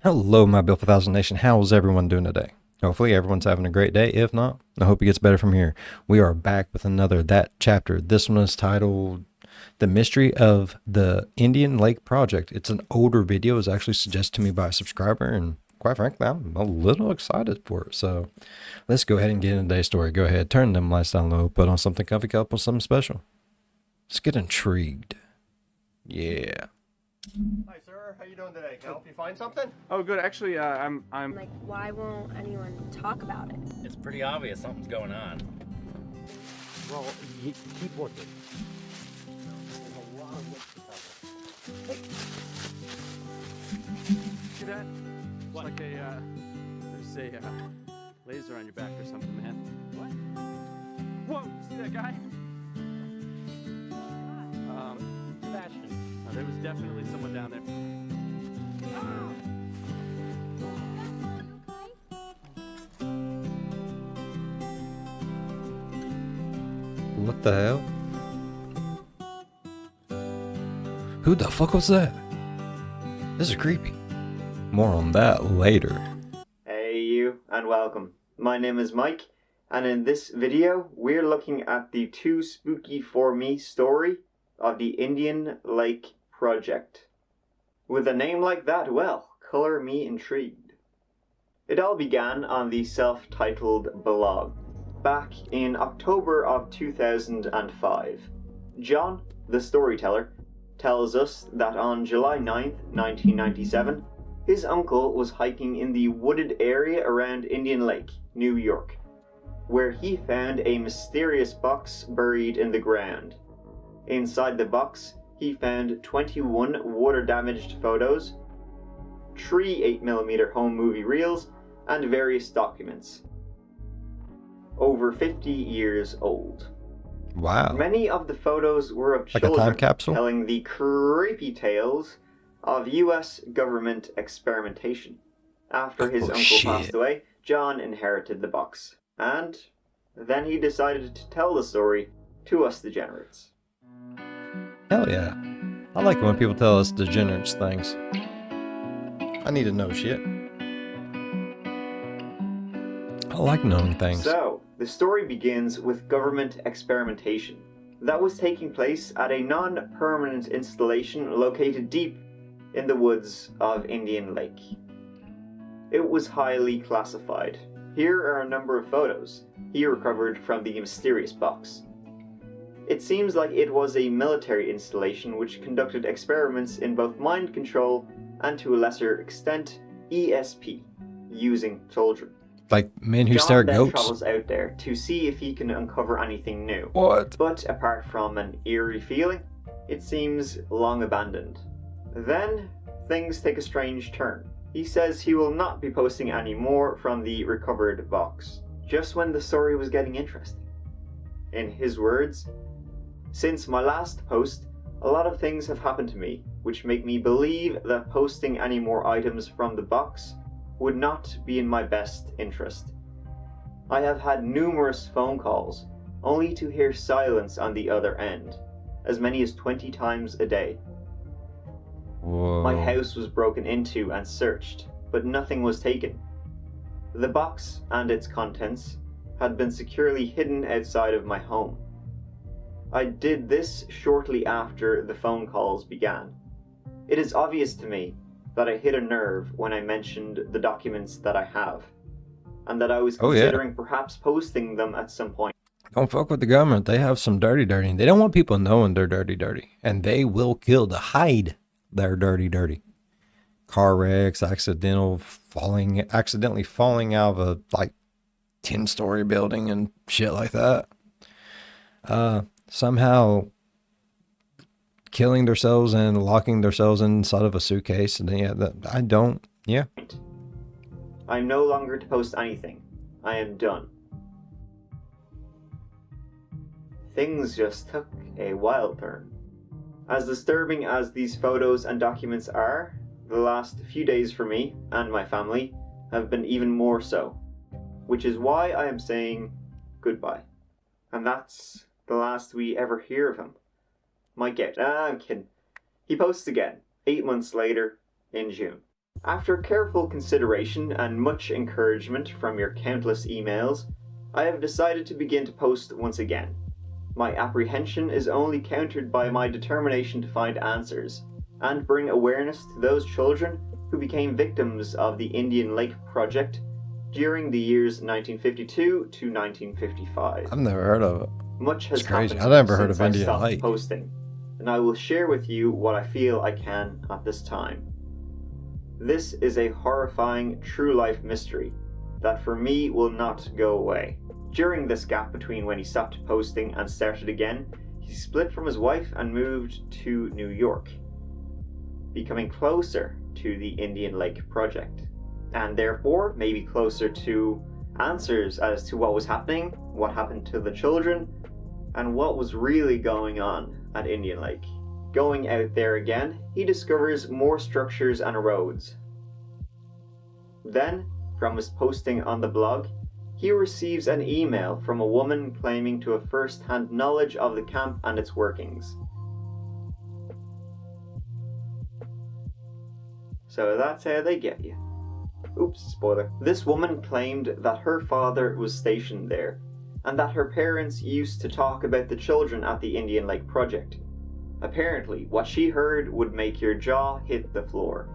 Hello, my Bill 1000 Nation. How's everyone doing today? Hopefully, everyone's having a great day. If not, I hope it gets better from here. We are back with another That chapter. This one is titled The Mystery of the Indian Lake Project. It's an older video. It was actually suggested to me by a subscriber, and quite frankly, I'm a little excited for it. So let's go ahead and get into today's story. Go ahead, turn them lights down low, put on something comfy, couple something special. Let's get intrigued. Yeah. Hi, sir. How you doing today? Can I help you find something? Oh, good. Actually, I'm. Like, why won't anyone talk about it? It's pretty obvious something's going on. Well, keep looking. There's a lot of wood to cover. See that? What? It's like there's a laser on your back or something, man. What? Whoa! See that guy? There was definitely someone down there. What the hell? Who the fuck was that? This is creepy. More on that later. Hey you, and welcome. My name is Mike, and in this video, we're looking at the too spooky for me story of the Indian Lake Project. With a name like that, well, color me intrigued. It all began on the self-titled blog, back in October of 2005. John, the storyteller, tells us that on July 9th, 1997, his uncle was hiking in the wooded area around Indian Lake, New York, where he found a mysterious box buried in the ground. Inside the box, he found 21 water-damaged photos, 3 8mm home movie reels, and various documents. Over 50 years old. Wow. Many of the photos were of Like a time children capsule? telling the creepy tales of US government experimentation. After his uncle shit. passed away, John inherited the box. And then he decided to tell the story to us degenerates. Hell yeah. I like it when people tell us degenerates things. I need to know shit. I like knowing things. So, the story begins with government experimentation that was taking place at a non-permanent installation located deep in the woods of Indian Lake. It was highly classified. Here are a number of photos he recovered from the mysterious box. It seems like it was a military installation which conducted experiments in both mind control and, to a lesser extent, ESP, using children. Like men who John stare at then goats? travels out there to see if he can uncover anything new. What? But apart from an eerie feeling, it seems long abandoned. Then, things take a strange turn. He says he will not be posting any more from the recovered box, just when the story was getting interesting. In his words, "Since my last post, a lot of things have happened to me, which make me believe that posting any more items from the box would not be in my best interest. I have had numerous phone calls, only to hear silence on the other end, as many as 20 times a day. Whoa. My house was broken into and searched, but nothing was taken. The box and its contents had been securely hidden outside of my home. I did this shortly after the phone calls began. It is obvious to me that I hit a nerve when I mentioned the documents that I have, and that I was Oh, yeah. considering perhaps posting them at some point. Don't fuck with the government. They have some dirty. They don't want people knowing they're dirty. And they will kill to hide their dirty. Car wrecks, accidentally falling out of a 10-story building and shit like that. Somehow killing themselves and locking themselves inside of a suitcase. And yeah. I'm no longer to post anything. I am done. Things just took a wild turn. As disturbing as these photos and documents are, the last few days for me and my family have been even more so, which is why I am saying goodbye. And that's the last we ever hear of him. Might get, I'm kidding. He posts again, 8 months later, in June. After careful consideration and much encouragement from your countless emails, I have decided to begin to post once again. My apprehension is only countered by my determination to find answers and bring awareness to those children who became victims of the Indian Lake Project during the years 1952 to 1955. I've never heard of it. Much has It's crazy. happened I never heard since of I Indian stopped Lake. posting, and I will share with you what I feel I can at this time. This is a horrifying true-life mystery that for me will not go away. During this gap between when he stopped posting and started again, he split from his wife and moved to New York, becoming closer to the Indian Lake Project, and therefore maybe closer to answers as to what was happening, what happened to the children, and what was really going on at Indian Lake. Going out there again, he discovers more structures and roads. Then, from his posting on the blog, he receives an email from a woman claiming to have first-hand knowledge of the camp and its workings. So that's how they get you. Oops, spoiler. This woman claimed that her father was stationed there, and that her parents used to talk about the children at the Indian Lake Project. Apparently, what she heard would make your jaw hit the floor.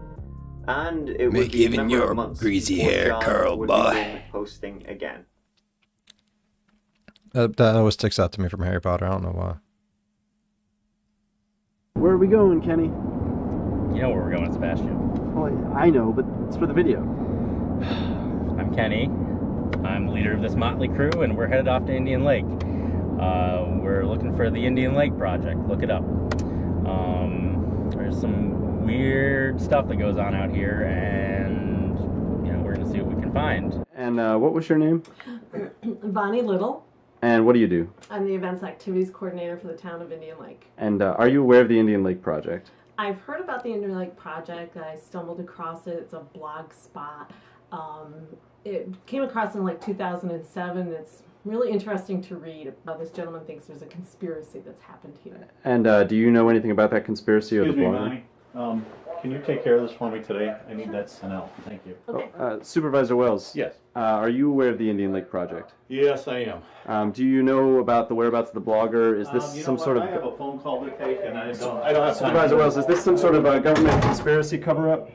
And it would be a number of months before John would begin posting again. That always sticks out to me from Harry Potter. I don't know why. Where are we going, Kenny? You know where we're going, Sebastian. Well, I know, but it's for the video. I'm Kenny. I'm the leader of this motley crew, and we're headed off to Indian Lake. We're looking for the Indian Lake Project. Look it up. There's some weird stuff that goes on out here, and we're gonna see what we can find. And what was your name? Bonnie Little. And what do you do? I'm the events activities coordinator for the town of Indian Lake. And are you aware of the Indian Lake Project? I've heard about the Indian Lake Project. I stumbled across it. It's a blog spot. It came across in like 2007. It's really interesting to read. This gentleman thinks there's a conspiracy that's happened here. And do you know anything about that conspiracy or the Excuse me, blogger? Bonnie. Can you take care of this for me today? I need that sent out. Thank you. Okay. Supervisor Wells. Yes. Are you aware of the Indian Lake Project? Yes, I am. Do you know about the whereabouts of the blogger? Is this You know some what? sort of... I have a phone call to take, and I don't have time. Supervisor Wells, is this some sort of a government conspiracy cover-up?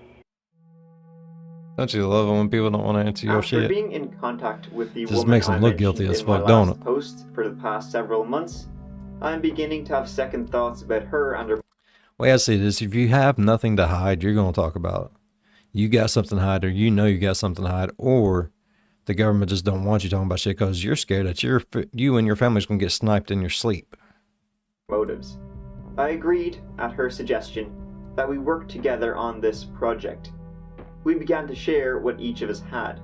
Don't you love it when people don't want to answer your After shit? being in contact with the Just woman makes them I look guilty mentioned as in my fuck, don't last it? post for the past several months, I'm beginning to have second thoughts about her and her Way I see this, if you have nothing to hide, you're going to talk about it. You got something to hide, or you know you got something to hide, or the government just don't want you talking about shit because you're scared that you and your family's going to get sniped in your sleep. motives. I agreed, at her suggestion, that we work together on this project. We began to share what each of us had.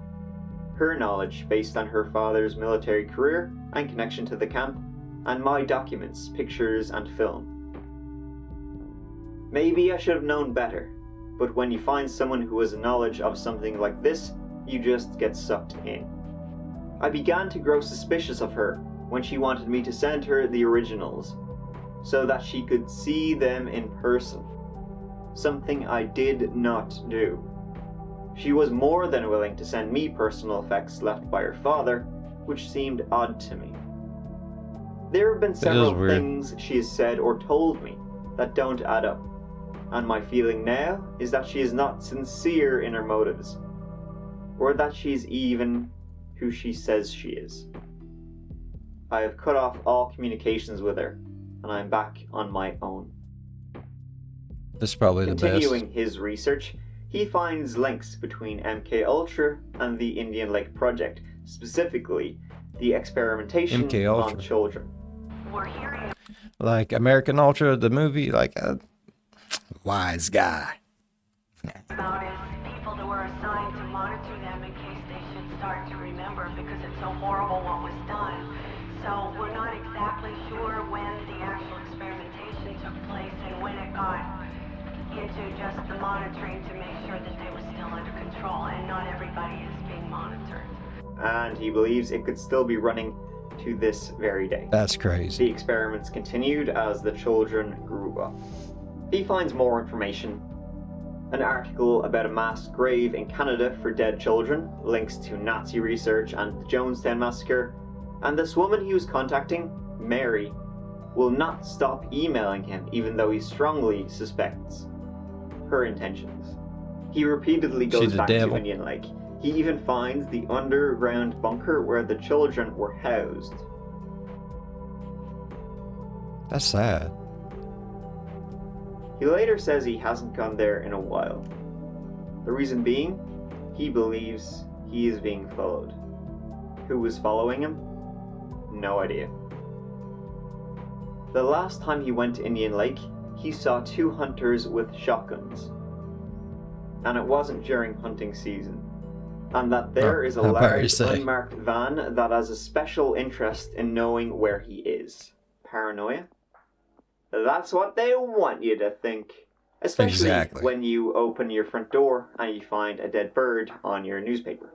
Her knowledge based on her father's military career and connection to the camp, and my documents, pictures, and film. Maybe I should have known better, but when you find someone who has knowledge of something like this, you just get sucked in. I began to grow suspicious of her when she wanted me to send her the originals, so that she could see them in person. Something I did not do. She was more than willing to send me personal effects left by her father, which seemed odd to me. There have been several weird. things she has said or told me that don't add up, and my feeling now is that she is not sincere in her motives, or that she's even who she says she is. I have cut off all communications with her, and I'm back on my own. This is probably the best. Continuing his research, he finds links between MK Ultra and the Indian Lake Project, specifically the experimentation MK Ultra. on children. Like American Ultra, the movie, like a wise guy. About is people that were assigned to monitor them in case they should start to remember, because it's so horrible what was done. So we're not exactly sure when the actual experimentation took place and when it got into just the monitoring to make sure that they were still under control, and not everybody is being monitored. And he believes it could still be running to this very day. That's The crazy. experiments continued as the children grew up. He finds more information, An article about a mass grave in Canada for dead children, links to Nazi research and the Jonestown massacre, and this woman he was contacting, Mary, will not stop emailing him even though he strongly suspects her intentions. He repeatedly goes She's a back devil. to Indian Lake. He even finds the underground bunker where the children were housed. That's sad. He later says he hasn't gone there in a while. The reason being, he believes he is being followed. Who was following him? No idea. The last time he went to Indian Lake, he saw 2 hunters with shotguns. And it wasn't during hunting season. And that there is a how about you large say? unmarked van that has a special interest in knowing where he is. Paranoia? That's what they want you to think. Especially Exactly. when you open your front door and you find a dead bird on your newspaper.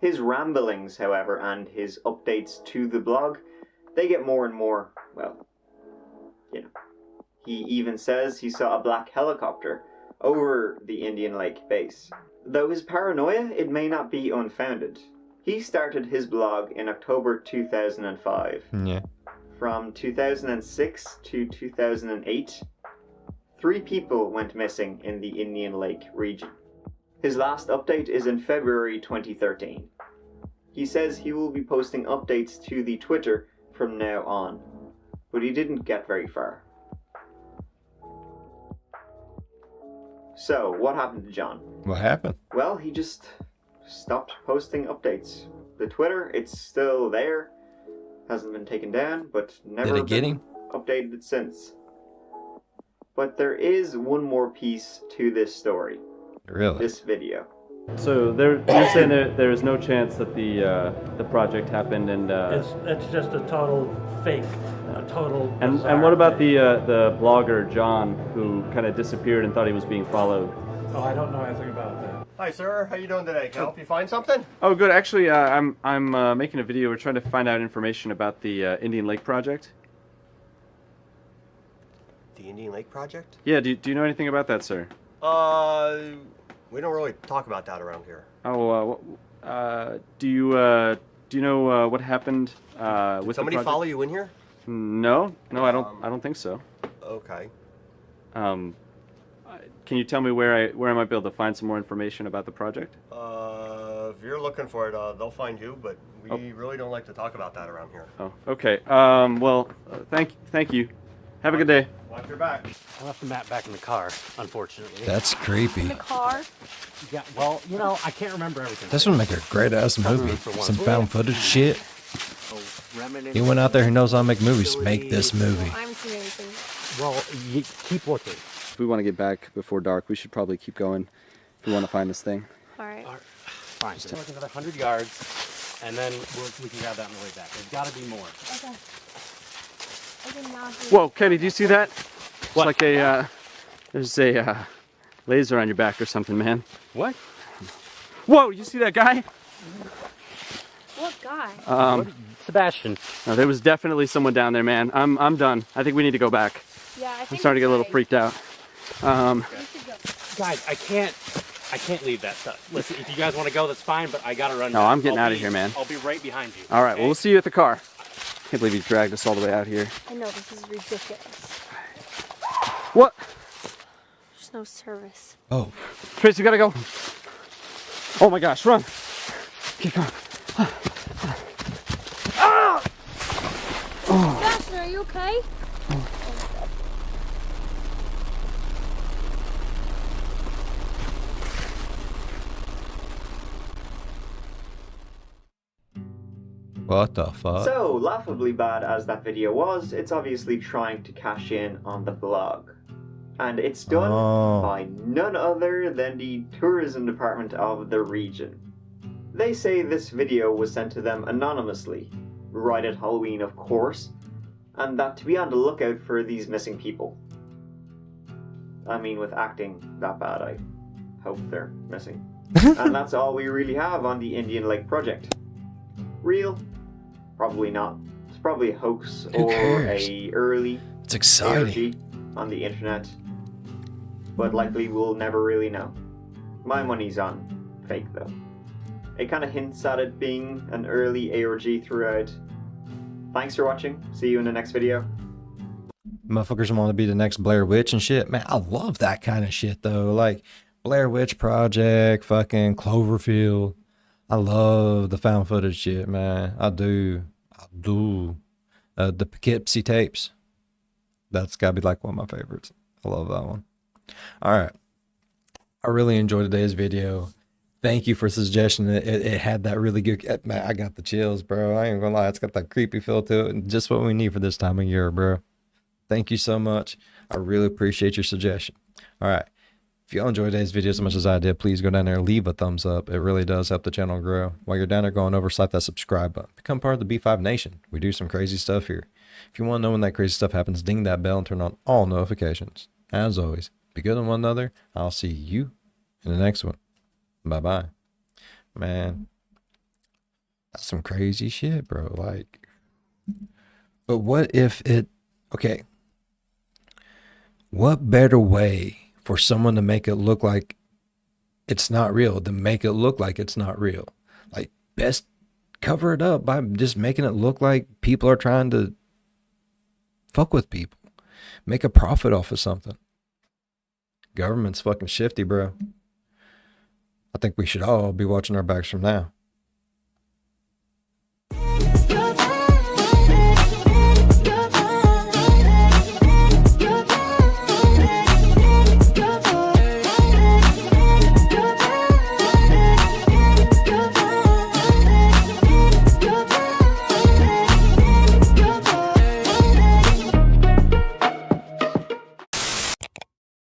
His ramblings, however, and his updates to the blog, they get more and more, well, you know. He even says he saw a black helicopter over the Indian Lake base. Though his paranoia, it may not be unfounded. He started his blog in October 2005. Yeah. From 2006 to 2008, 3 people went missing in the Indian Lake region. His last update is in February 2013. He says he will be posting updates to the Twitter from now on, but he didn't get very far. So, what happened to John? What happened? Well, he just stopped posting updates. The Twitter, it's still there, hasn't been taken down, but never Did it get been him? updated since. But there is one more piece to this story, Really? this video. So you're saying there is no chance that the project happened, and It's just a total fake, a total. and bizarre what about fake. the blogger John, who kind of disappeared and thought he was being followed? Oh, I don't know anything about that. Hi, sir. How you doing today? Can I help you find something? Oh, good. Actually, I'm making a video. We're trying to find out information about the Indian Lake project. The Indian Lake Project? Yeah. Do you know anything about that, sir? We don't really talk about that around here. Oh, do you know what happened with Somebody the project? follow you in here? No, I don't think so. Okay. Can you tell me where I might be able to find some more information about the project? If you're looking for it, they'll find you, but we really don't like to talk about that around here. Oh, okay. Well, thank you. Have a good day. Watch your back. I left the map back in the car, unfortunately. That's creepy. The car? Yeah, well, you know, I can't remember everything. This would make a great ass movie. Some found footage shit. Anyone out there who knows how to make movies, make this movie. I haven't seen anything. Well, you keep looking. If we want to get back before dark, we should probably keep going if we want to find this thing. Alright. Fine, so like another 100 yards, and then we can grab that on the way back. There's got to be more. Okay. I did not hear Whoa, Kenny, do you see that? It's like there's a laser on your back or something, man. What? Whoa, you see that guy? What guy? Sebastian. No, there was definitely someone down there, man. I'm done. I think we need to go back. Yeah, I think I'm starting to get a little freaked out. Guys, I can't leave that stuff. Listen, if you guys want to go, that's fine, but I gotta run. No, now. I'm getting I'll out of be- here, man. I'll be right behind you. All right, okay? well, we'll see you at the car. Can't believe he's dragged us all the way out here. I know, this is ridiculous. What? There's no service. Oh, Trace, we gotta go. Oh my gosh, run. Keep going. Sebastian, are you okay? what the fuck? So, laughably bad as that video was, it's obviously trying to cash in on the blog. And it's done by none other than the tourism department of the region. They say this video was sent to them anonymously, right at Halloween of course, and that to be on the lookout for these missing people. I mean, with acting that bad, I hope they're missing. And that's all we really have on the Indian Lake project. Real? Probably not. It's probably a hoax Who or cares? a early It's exciting. ARG on the internet. but likely we'll never really know. My money's on fake though. It kind of hints at it being an early ARG throughout. Thanks for watching. See you in the next video. Motherfuckers want to be the next Blair Witch and shit. Man, I love that kind of shit though. Like Blair Witch Project, fucking Cloverfield. I love the found footage shit, man. I do. The Poughkeepsie tapes. That's gotta be like one of my favorites. I love that one. All right. I really enjoyed today's video. Thank you for suggesting it. It had that really good. Man, I got the chills, bro. I ain't gonna lie. It's got that creepy feel to it, and just what we need for this time of year, bro. Thank you so much. I really appreciate your suggestion. All right. If y'all enjoyed today's video as much as I did, please go down there and leave a thumbs up. It really does help the channel grow. While you're down there, going over, slap that subscribe button. Become part of the B5 Nation. We do some crazy stuff here. If you want to know when that crazy stuff happens, ding that bell and turn on all notifications. As always, be good on one another. I'll see you in the next one. Bye-bye. Man, that's some crazy shit, bro. Like, but what if it, okay, what better way for someone to make it look like it's not real than make it look like it's not real? Like, best cover it up by just making it look like people are trying to fuck with people, make a profit off of something. Government's fucking shifty, bro. I think we should all be watching our backs from now.